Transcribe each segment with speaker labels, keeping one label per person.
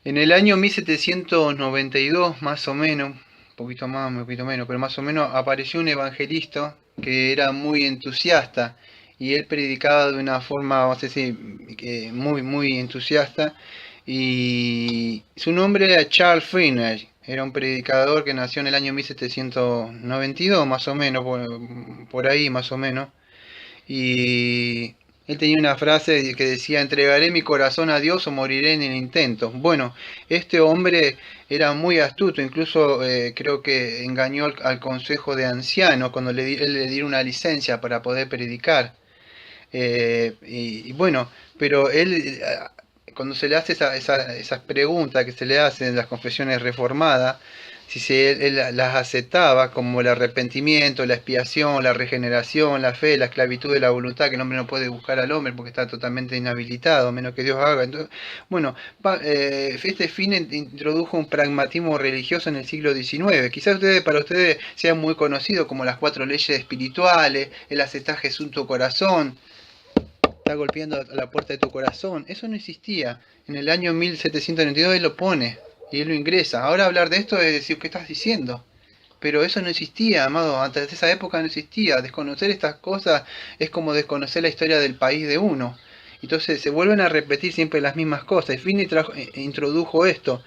Speaker 1: En el año 1792, más o menos, un poquito más, un poquito menos, pero más o menos apareció un evangelista que era muy entusiasta y él predicaba de una forma, vamos a decir, muy entusiasta y su nombre era Charles Finney. Era un predicador que nació en el año 1792, más o menos, por ahí más o menos. Y él tenía una frase que decía, entregaré mi corazón a Dios o moriré en el intento. Bueno, este hombre era muy astuto, incluso creo que engañó al consejo de ancianos cuando él le dieron una licencia para poder predicar. Y bueno, pero él, cuando se le hace esas preguntas que se le hacen en las confesiones reformadas, si él las aceptaba como el arrepentimiento, la expiación, la regeneración, la fe, la esclavitud de la voluntad, que el hombre no puede buscar al hombre porque está totalmente inhabilitado, a menos que Dios haga. Entonces, bueno, este fin introdujo un pragmatismo religioso en el siglo XIX. Quizás para ustedes sea muy conocido como las cuatro leyes espirituales, el aceptar Jesús en tu corazón, está golpeando a la puerta de tu corazón. Eso no existía. En el año 1792 él lo pone y él lo ingresa. Ahora hablar de esto es decir, ¿qué estás diciendo? Pero eso no existía, amado. Antes de esa época no existía. Desconocer estas cosas es como desconocer la historia del país de uno. Entonces se vuelven a repetir siempre las mismas cosas. Y Finney introdujo esto,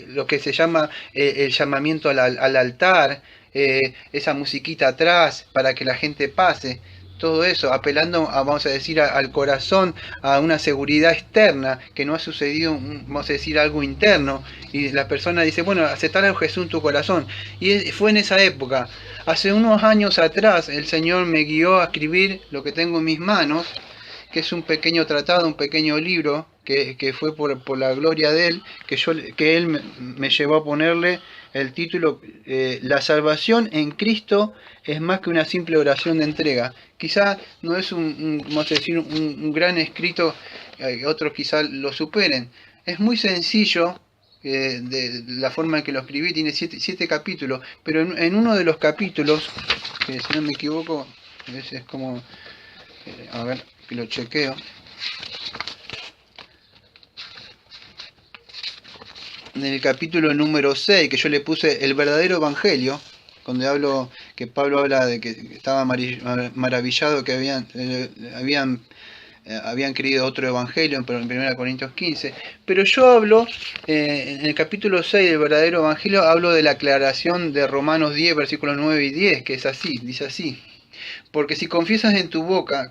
Speaker 1: lo que se llama el llamamiento al altar, esa musiquita atrás para que la gente pase. Todo eso, apelando, vamos a decir, al corazón, a una seguridad externa, que no ha sucedido, vamos a decir, algo interno, y la persona dice, bueno, aceptar a Jesús en tu corazón. Y fue en esa época. Hace unos años atrás, el Señor me guió a escribir lo que tengo en mis manos, que es un pequeño tratado, un pequeño libro, que fue por la gloria de Él, que Él me llevó a ponerle el título, La salvación en Cristo es más que una simple oración de entrega. Quizá no es vamos a decir, un gran escrito, otros quizá lo superen. Es muy sencillo, de la forma en que lo escribí, tiene siete capítulos, pero en uno de los capítulos, que si no me equivoco, es como, a ver, que lo chequeo. En el capítulo número 6, que yo le puse el verdadero evangelio, donde hablo, que Pablo habla de que estaba maravillado que habían creído otro evangelio en 1 Corintios 15, pero yo hablo, en el capítulo 6 del verdadero evangelio, hablo de la aclaración de Romanos 10, versículos 9 y 10, que es así, dice así. Porque si confiesas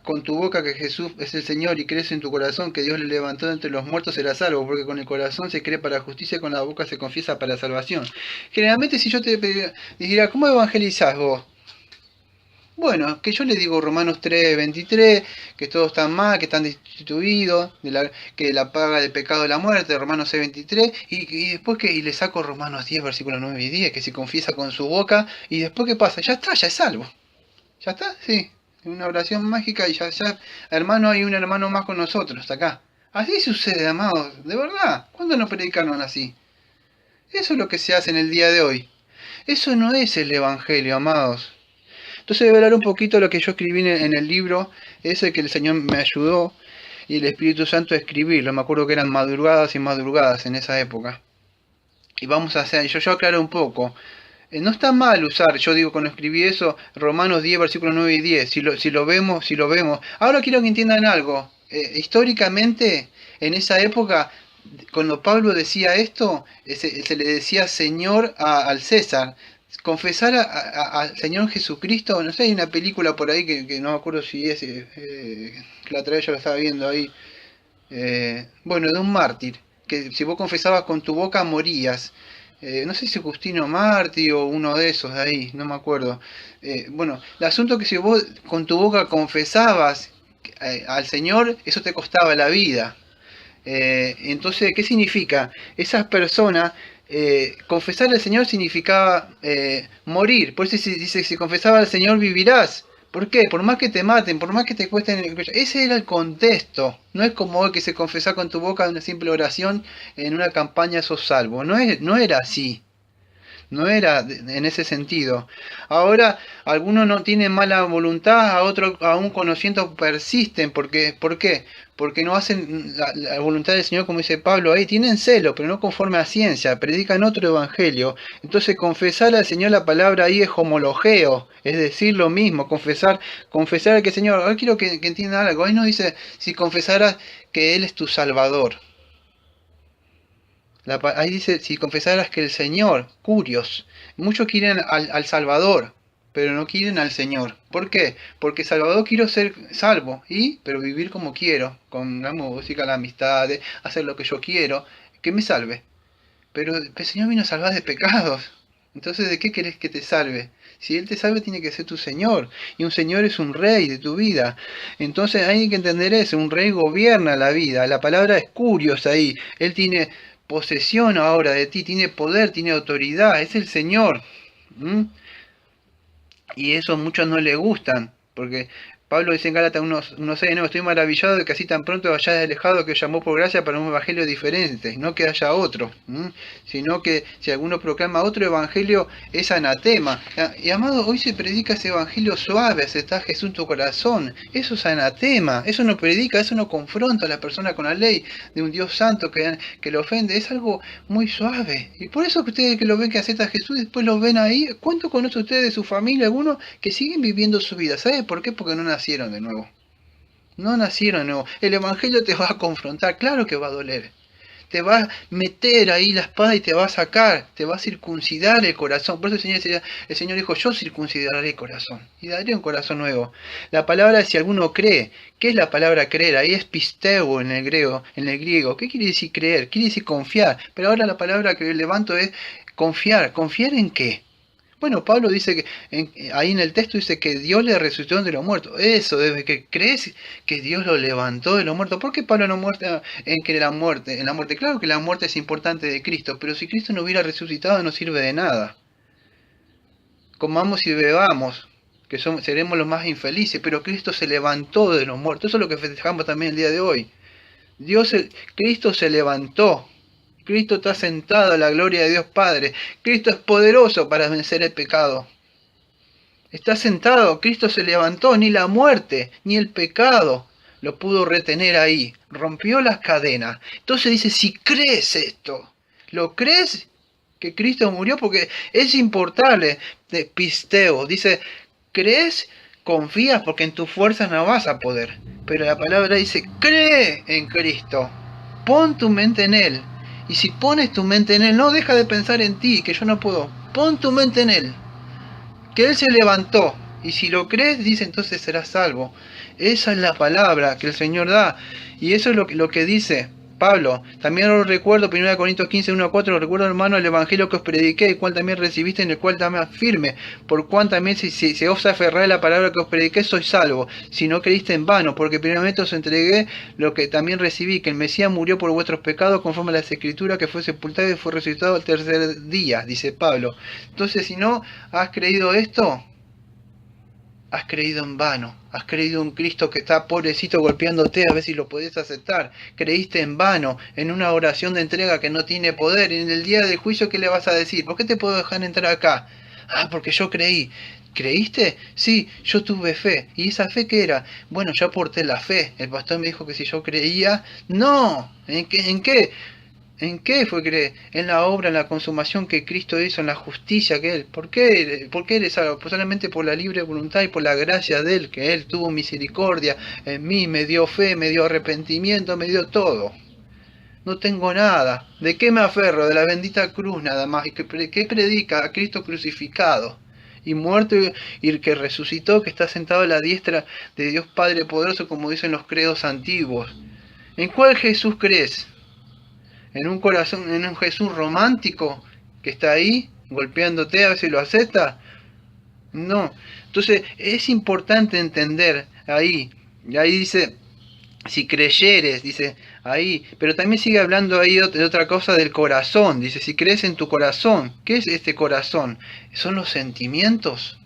Speaker 1: con tu boca que Jesús es el Señor y crees en tu corazón que Dios le levantó de entre los muertos, serás salvo, porque con el corazón se cree para justicia y con la boca se confiesa para salvación. Generalmente si yo te dijera, ¿cómo evangelizás vos? Bueno, que yo le digo Romanos 3:23, que todos están mal, que están destituidos, que la paga del pecado es la muerte, Romanos 6:23, y después y le saco Romanos 10, versículos 9 y 10, que si confiesa con su boca, y después ¿qué pasa? Ya está, ya es salvo. ¿Ya está? Sí. Una oración mágica y ya, hermano, hay un hermano más con nosotros acá. Así sucede, amados, de verdad. ¿Cuándo nos predicaron así? Eso es lo que se hace en el día de hoy. Eso no es el Evangelio, amados. Entonces voy a hablar un poquito de lo que yo escribí en el libro, ese que el Señor me ayudó y el Espíritu Santo a escribirlo. Me acuerdo que eran madrugadas y madrugadas en esa época. Y vamos a hacer, yo aclaro un poco. No está mal usar, yo digo cuando escribí eso, Romanos 10, versículos 9 y 10, si lo vemos. Ahora quiero que entiendan algo. Históricamente, en esa época, cuando Pablo decía esto, se le decía Señor al César. Confesar al Señor Jesucristo, no sé, hay una película por ahí que no me acuerdo si es, que la otra vez yo lo estaba viendo ahí, bueno, de un mártir, que si vos confesabas con tu boca morías. No sé si Justino Martí o uno de esos de ahí, no me acuerdo. Bueno, el asunto es que si vos con tu boca confesabas al Señor, eso te costaba la vida. Entonces, ¿qué significa? Esas personas, confesar al Señor significaba morir. Por eso dice, si confesaba al Señor vivirás. ¿Por qué? Por más que te maten, por más que te cuesten. Ese era el contexto. No es como hoy que se confesar con tu boca una simple oración en una campaña sos salvo. No era así. no era en ese sentido. Ahora, algunos no tienen mala voluntad, a otros aún conociendo persisten. ¿Por qué? Porque no hacen la voluntad del Señor, como dice Pablo ahí, tienen celo, pero no conforme a ciencia, predican otro evangelio. Entonces confesar al Señor la palabra ahí es homologeo, es decir, lo mismo, confesar que Señor, ahora quiero que entiendan algo, ahí no dice si confesaras que Él es tu Salvador. Ahí dice, si confesaras que el Señor, curios, muchos quieren al Salvador, pero no quieren al Señor. ¿Por qué? Porque Salvador quiero ser salvo, pero vivir como quiero, con la música, la amistad, hacer lo que yo quiero, que me salve. Pero el Señor vino a salvar de pecados. Entonces, ¿de qué querés que te salve? Si Él te salve, tiene que ser tu Señor. Y un Señor es un rey de tu vida. Entonces hay que entender eso. Un rey gobierna la vida. La palabra es curios ahí. Él tiene posesión ahora de ti. Tiene poder, tiene autoridad. Es el Señor. Y eso a muchos no les gustan. Porque Pablo dice en Gálatas 1:6, no, estoy maravillado de que así tan pronto hayáis alejado que os llamó por gracia para un evangelio diferente, no que haya otro, sino que si alguno proclama otro evangelio es anatema. Y amado, hoy se predica ese evangelio suave, aceptás Jesús en tu corazón, eso es anatema, eso no predica, eso no confronta a la persona con la ley de un Dios santo que lo ofende, es algo muy suave. Y por eso que ustedes que lo ven que acepta a Jesús, después lo ven ahí, ¿cuánto conocen ustedes de su familia? Algunos que siguen viviendo su vida, ¿sabe por qué? Porque no nacieron de nuevo. No nacieron de nuevo. El evangelio te va a confrontar, claro que va a doler. Te va a meter ahí la espada y te va a sacar, te va a circuncidar el corazón. Por eso el Señor dijo, yo circuncidaré el corazón y daré un corazón nuevo. La palabra, si alguno cree, ¿qué es la palabra creer? Ahí es pisteo en el griego. ¿Qué quiere decir creer? Quiere decir confiar. Pero ahora la palabra que levanto es confiar. ¿Confiar en qué? Bueno, Pablo dice que ahí en el texto dice que Dios le resucitó de los muertos. Eso, desde que crees que Dios lo levantó de los muertos. ¿Por qué Pablo no muestra en la muerte? Claro que la muerte es importante de Cristo, pero si Cristo no hubiera resucitado no sirve de nada. Comamos y bebamos, que seremos los más infelices, pero Cristo se levantó de los muertos. Eso es lo que festejamos también el día de hoy. Cristo se levantó. Cristo está sentado a la gloria de Dios Padre. Cristo es poderoso para vencer el pecado. Está sentado, Cristo se levantó, ni la muerte, ni el pecado lo pudo retener ahí. Rompió las cadenas. Entonces dice, si crees esto, ¿lo crees? Que Cristo murió, porque es importante, de pisteo. Dice, ¿crees? Confías, porque en tus fuerzas no vas a poder. Pero la palabra dice, cree en Cristo. Pon tu mente en Él. Y si pones tu mente en Él, no deja de pensar en ti, que yo no puedo. Pon tu mente en Él. Que Él se levantó. Y si lo crees, dice, entonces serás salvo. Esa es la palabra que el Señor da. Y eso es lo que dice Pablo. También lo recuerdo, 1 Corintios 15, 1-4, lo recuerdo, hermano, el evangelio que os prediqué, el cual también recibiste, en el cual también firme. Por cual también si os aferráis a la palabra que os prediqué, sois salvo. Si no creíste en vano, porque primeramente os entregué lo que también recibí, que el Mesías murió por vuestros pecados, conforme a las Escrituras, que fue sepultado y fue resucitado al tercer día, dice Pablo. Entonces, si no has creído esto, has creído en vano, has creído en un Cristo que está pobrecito golpeándote a ver si lo podés aceptar, creíste en vano, en una oración de entrega que no tiene poder, en el día del juicio ¿qué le vas a decir? ¿Por qué te puedo dejar entrar acá? Ah, porque yo creí. ¿Creíste? Sí, yo tuve fe. ¿Y esa fe qué era? Bueno, yo aporté la fe. El pastor me dijo que si yo creía, no. ¿En qué? ¿En qué fue creer? En la obra, en la consumación que Cristo hizo, en la justicia que Él. ¿Por qué eres salvo? Pues solamente por la libre voluntad y por la gracia de Él, que Él tuvo misericordia en mí, me dio fe, me dio arrepentimiento, me dio todo. No tengo nada. ¿De qué me aferro? De la bendita cruz nada más. ¿Y qué predica? A Cristo crucificado y muerto y que resucitó, que está sentado a la diestra de Dios Padre poderoso, como dicen los credos antiguos. ¿En cuál Jesús crees? ¿En un corazón, en un Jesús romántico que está ahí golpeándote a ver si lo acepta? No. Entonces es importante entender ahí. Y ahí dice, si creyeres, dice ahí, pero también sigue hablando ahí de otra cosa del corazón. Dice, si crees en tu corazón. ¿Qué es este corazón? ¿Son los sentimientos?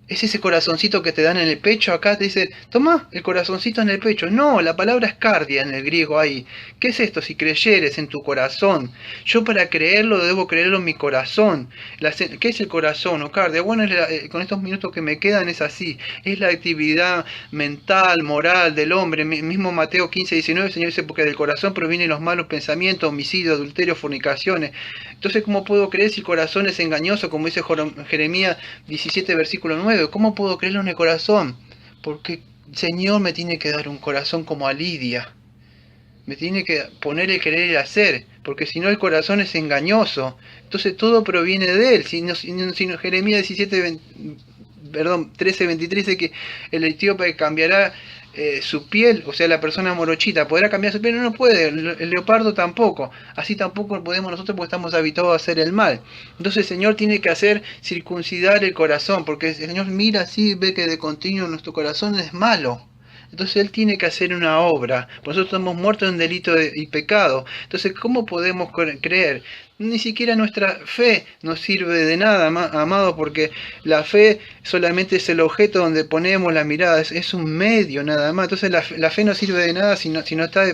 Speaker 1: Es ese corazoncito que te dan en el pecho, acá te dice, toma el corazoncito en el pecho. No, la palabra es cardia en el griego ahí. ¿Qué es esto? Si creyeres en tu corazón. Yo para creerlo debo creerlo en mi corazón. ¿Qué es el corazón o cardia? Bueno, con estos minutos que me quedan es así. Es la actividad mental, moral del hombre. Mismo Mateo 15:19, el Señor dice, porque del corazón provienen los malos pensamientos, homicidio, adulterio, fornicaciones. Entonces, ¿cómo puedo creer si el corazón es engañoso? Como dice Jeremías 17, versículo 9. ¿Cómo puedo creerlo en el corazón? Porque el Señor me tiene que dar un corazón como a Lidia. Me tiene que poner el querer y el hacer. Porque si no, el corazón es engañoso. Entonces, todo proviene de Él. Si Jeremías 13:23 dice que el etíope cambiará su piel, o sea, la persona morochita podrá cambiar su piel, no puede, el leopardo tampoco, así tampoco podemos nosotros porque estamos habituados a hacer el mal. Entonces el Señor tiene que hacer circuncidar el corazón, porque el Señor mira así, ve que de continuo nuestro corazón es malo. Entonces Él tiene que hacer una obra. Nosotros estamos muertos en delito y pecado. Entonces, ¿cómo podemos creer? Ni siquiera nuestra fe nos sirve de nada, amado, porque la fe solamente es el objeto donde ponemos la mirada, es un medio nada más. Entonces la fe no sirve de nada si no está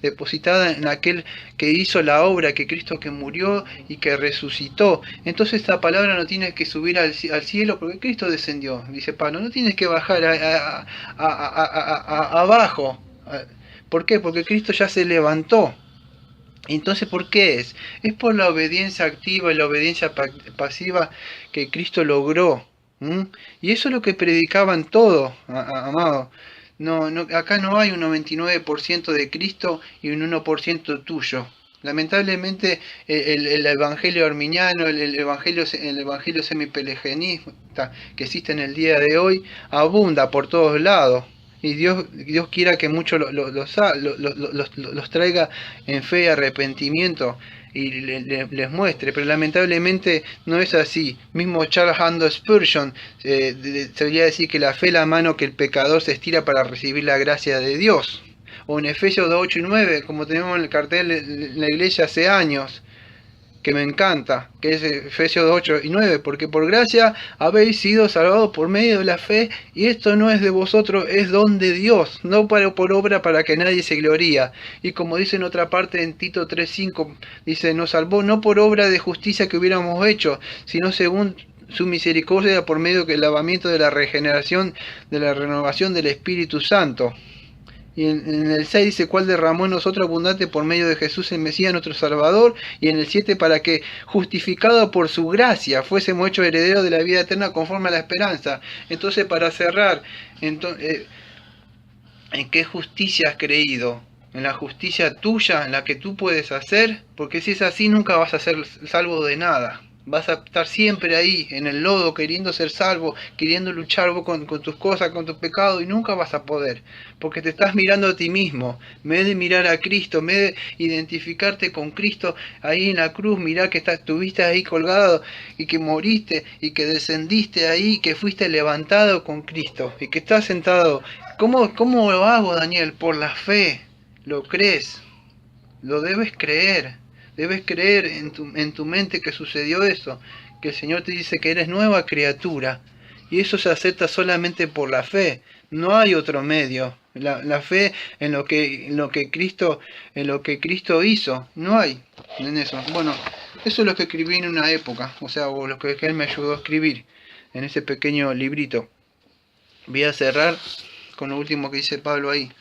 Speaker 1: depositada en aquel que hizo la obra, que Cristo que murió y que resucitó. Entonces esta palabra no tiene que subir al cielo porque Cristo descendió, dice Pablo, no tienes que bajar abajo. ¿Por qué? Porque Cristo ya se levantó. Entonces, ¿por qué es? Es por la obediencia activa y la obediencia pasiva que Cristo logró. Y eso es lo que predicaban todos, amado. Acá no hay un 99% de Cristo y un 1% tuyo. Lamentablemente el evangelio arminiano, el evangelio semipelegenista que existe en el día de hoy, abunda por todos lados. Y Dios quiera que muchos los traiga en fe y arrepentimiento y les muestre, pero lamentablemente no es así. Mismo Charles Haddon Spurgeon solía decir que la fe es la mano que el pecador se estira para recibir la gracia de Dios. O en Efesios 2:8 y 9, como tenemos en el cartel en la iglesia hace años, que me encanta, que es Efesios 8 y 9, porque por gracia habéis sido salvados por medio de la fe, y esto no es de vosotros, es don de Dios, no por obra para que nadie se gloría. Y como dice en otra parte en Tito 3:5, dice, nos salvó no por obra de justicia que hubiéramos hecho, sino según su misericordia por medio del lavamiento de la regeneración, de la renovación del Espíritu Santo. Y en el 6 dice, cuál derramó en nosotros abundante por medio de Jesús el Mesías nuestro Salvador. Y en el 7, para que, justificado por su gracia, fuésemos hechos herederos de la vida eterna conforme a la esperanza. Entonces, para cerrar, ¿en qué justicia has creído? ¿En la justicia tuya, en la que tú puedes hacer? Porque si es así, nunca vas a ser salvo de nada. Vas a estar siempre ahí, en el lodo, queriendo ser salvo, queriendo luchar vos con tus cosas, con tus pecados, y nunca vas a poder. Porque te estás mirando a ti mismo. En vez de mirar a Cristo, en vez de identificarte con Cristo ahí en la cruz, mirar que estuviste ahí colgado, y que moriste, y que descendiste ahí, que fuiste levantado con Cristo, y que estás sentado. ¿Cómo lo hago, Daniel? Por la fe. ¿Lo crees? Lo debes creer. Debes creer en tu mente que sucedió eso, que el Señor te dice que eres nueva criatura, y eso se acepta solamente por la fe. No hay otro medio. La fe en lo que Cristo hizo, no hay en eso. Bueno, eso es lo que escribí en una época, o lo que Él me ayudó a escribir en ese pequeño librito. Voy a cerrar con lo último que dice Pablo ahí.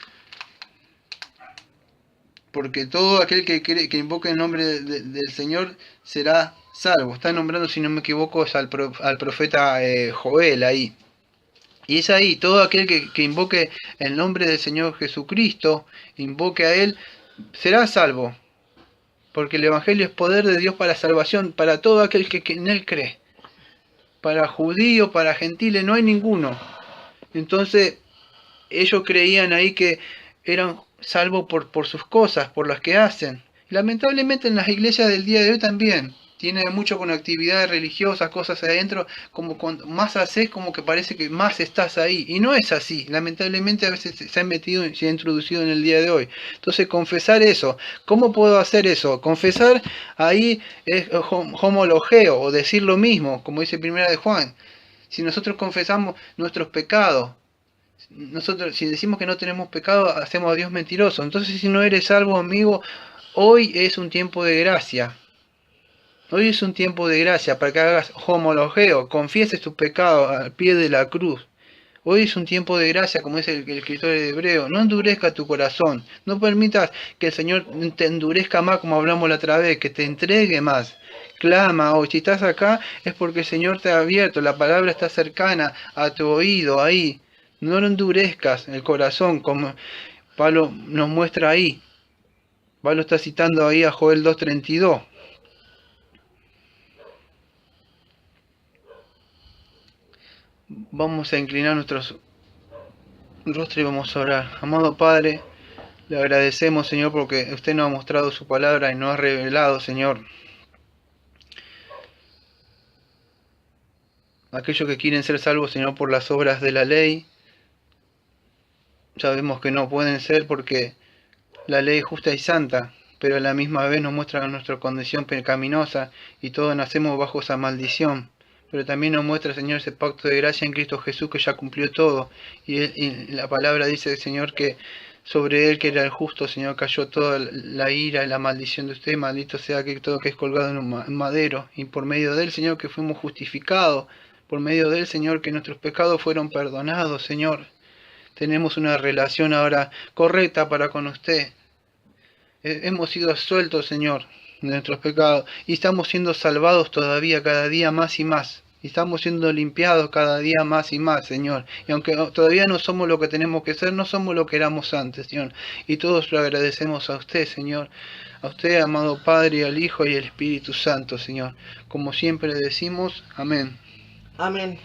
Speaker 1: Porque todo aquel que invoque el nombre del Señor será salvo. Está nombrando, si no me equivoco, al profeta Joel ahí. Y es ahí, todo aquel que invoque el nombre del Señor Jesucristo, invoque a Él, será salvo. Porque el Evangelio es poder de Dios para salvación, para todo aquel que en Él cree. Para judíos, para gentiles, no hay ninguno. Entonces, ellos creían ahí que eran salvos por sus cosas, por las que hacen. Lamentablemente en las iglesias del día de hoy también. Tiene mucho con actividades religiosas, cosas adentro, como con más haces, como que parece que más estás ahí. Y no es así. Lamentablemente a veces se ha metido, se ha introducido en el día de hoy. Entonces confesar eso. ¿Cómo puedo hacer eso? Confesar ahí es homologeo, o decir lo mismo, como dice Primera de Juan. Si nosotros confesamos nuestros pecados, nosotros si decimos que no tenemos pecado, hacemos a Dios mentiroso. Entonces, si no eres salvo, amigo, hoy es un tiempo de gracia. Hoy es un tiempo de gracia para que hagas homologeo, confieses tus pecados al pie de la cruz. Hoy es un tiempo de gracia, como dice el escritor de Hebreo. No endurezca tu corazón. No permitas que el Señor te endurezca más, como hablamos la otra vez, que te entregue más. Clama hoy. Si estás acá es porque el Señor te ha abierto. La palabra está cercana a tu oído, ahí. No lo endurezcas el corazón, como Pablo nos muestra ahí. Pablo está citando ahí a Joel 2:32. Vamos a inclinar nuestros rostros y vamos a orar. Amado Padre, le agradecemos, Señor, porque usted nos ha mostrado su palabra y nos ha revelado, Señor, aquellos que quieren ser salvos, Señor, por las obras de la ley. Sabemos que no pueden ser porque la ley es justa y santa, pero a la misma vez nos muestra nuestra condición pecaminosa y todos nacemos bajo esa maldición. Pero también nos muestra, Señor, ese pacto de gracia en Cristo Jesús que ya cumplió todo. Y la palabra dice, Señor, que sobre él, que era el justo, Señor, cayó toda la ira y la maldición de usted. Maldito sea que todo que es colgado en un madero. Y por medio de él, Señor, que fuimos justificados. Por medio de él, Señor, que nuestros pecados fueron perdonados, Señor. Tenemos una relación ahora correcta para con usted. Hemos sido sueltos, Señor, de nuestros pecados. Y estamos siendo salvados todavía cada día más y más. Y estamos siendo limpiados cada día más y más, Señor. Y aunque todavía no somos lo que tenemos que ser, no somos lo que éramos antes, Señor. Y todos lo agradecemos a usted, Señor. A usted, amado Padre, al Hijo y al Espíritu Santo, Señor. Como siempre decimos, amén.
Speaker 2: Amén.